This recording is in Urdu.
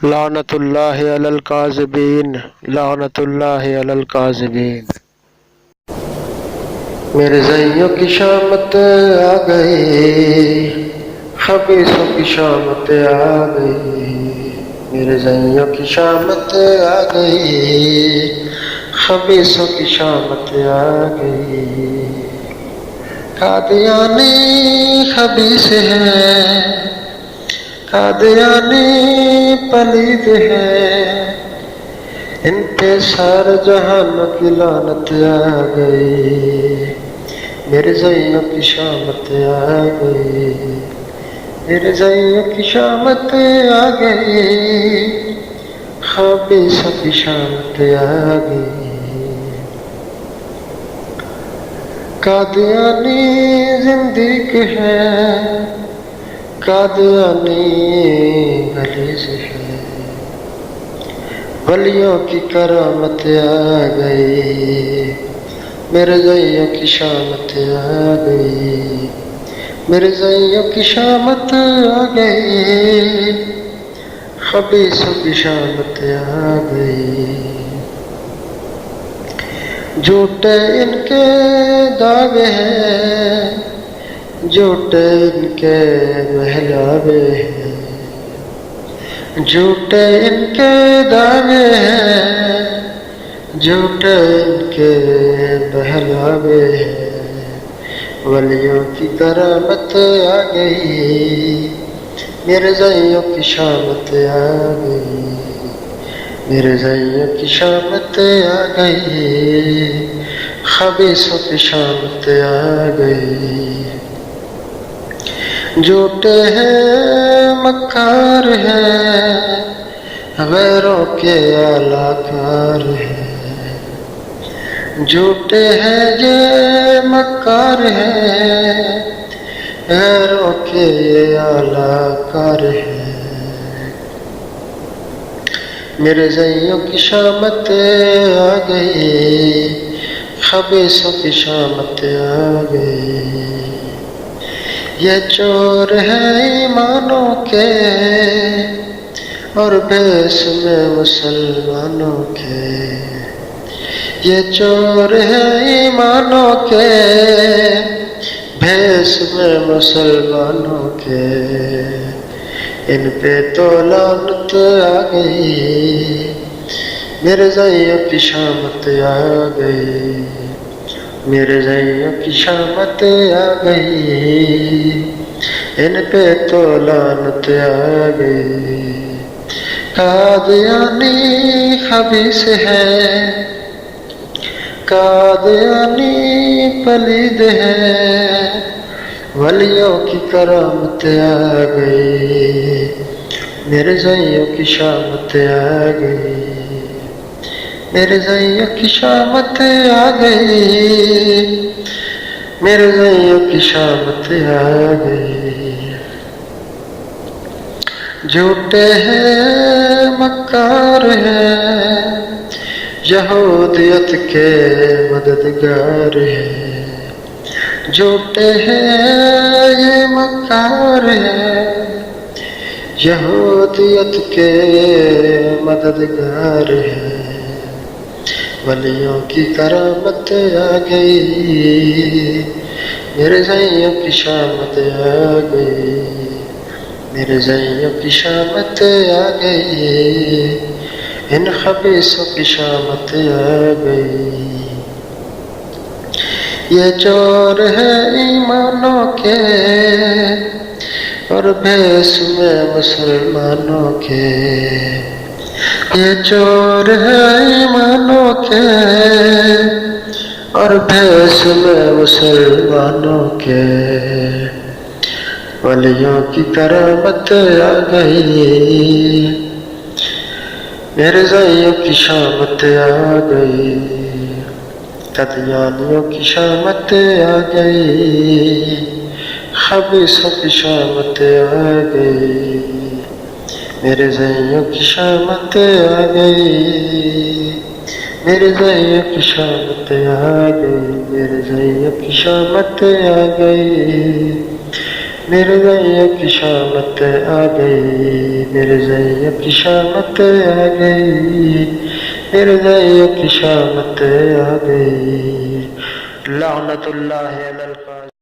لعنت اللہ علی الکاذبین، لعنت اللہ علی الکاذبین۔ میرے زیوں کی شامت آ گئی، خبیثوں کی شامت آ گئی، میرے زیوں کی شامت آ گئی، خبیثوں کی شامت آ گئی۔ قادیانی خبیث ہے، قادیانی پلید ہے، ان پہ سارے جہان کی لعنت آ گئی، میرے زیوں کی شامت آ گئی، میرے زیوں کی شامت آ گئی، خبیثوں کی شامت آ گئی۔ قادیانی زندیق ہے، قادیانی غلیظ ہے، ولیوں کی کرامت آ گئی، میرے زیوں کی شامت آ گئی، میرے زیوں کی شامت آ گئی، خبیثوں کی شامت آ گئی۔ جھوٹے ان کے دعوے ہیں، جھوٹے ان کے بہلاوے ہیں، جھوٹے ان کے دعوے ہیں، جھوٹے ان کے بہلاوے ہیں، ولیوں کی کرامت آ گئی، میرے زیوں کی شامت آ گئی، میرے زیوں کی شامت آ گئی، خبیثوں کی شامت آ گئی۔ جھوٹے ہیں مکار ہیں، غیروں کے اعلیٰ کار ہیں، جھوٹے ہیں یہ مکار ہیں، غیروں کے اعلیٰ کار ہیں، میرے زیوں کی شامت آ گئی، خبیثوں کی شامت آ گئی۔ یہ چور ہیں ایمانوں کے اور بھیس میں مسلمانوں کے، یہ چور ہیں ایمانوں کے بھیس میں مسلمانوں کے، ان پہ تو لعنت آ گئی، میرے زیوں کی شامت آ گئی، میرے زیوں کی شامت آ گئی، ان پہ تو لعنت آ گئی۔ قادیانی خبیث ہے، قادیانی پلید ہے، ولیوں کی کرامت آ گئی، میرے زیوں کی شامت آ گئی، میرے زیوں کی شامت آ گئی، میرے زیوں کی شامت آ گئی۔ جھوٹے ہیں مکار ہیں، یہودیت کے مددگار ہیں، جھوٹے ہیں یہ مکار ہیں، یہودیت کے مددگار ہیں، ولیوں کی کرامت آ گئی، میرے زیوں کی شامت آ گئی، میرے زیوں کی شامت آ گئی، ان خبیثوں کی شامت آ گئی۔ یہ چور ہے ایمانوں کے اور بھیس میں مسلمانوں کے، یہ چور ہے ایمانوں کے اور بھیس میں مسلمانوں کے، ولیوں کی کرامت آ گئی، میرے زیوں کی شامت آ گئی، قادیانیوں کی شامت آ گئی، خبیثوں کی شامت آ گئی، میرے زیوں کی شامت آ گئی، میرے زیوں کی شامت آ گئی، میرے زیوں کی شامت آ گئی، مرزائیہ کی شامت آ گئی، مرزائیہ کی شامت آ گئی، مرزائیہ کی شامت آ گئی، لعنت اللہ علی القاذفین۔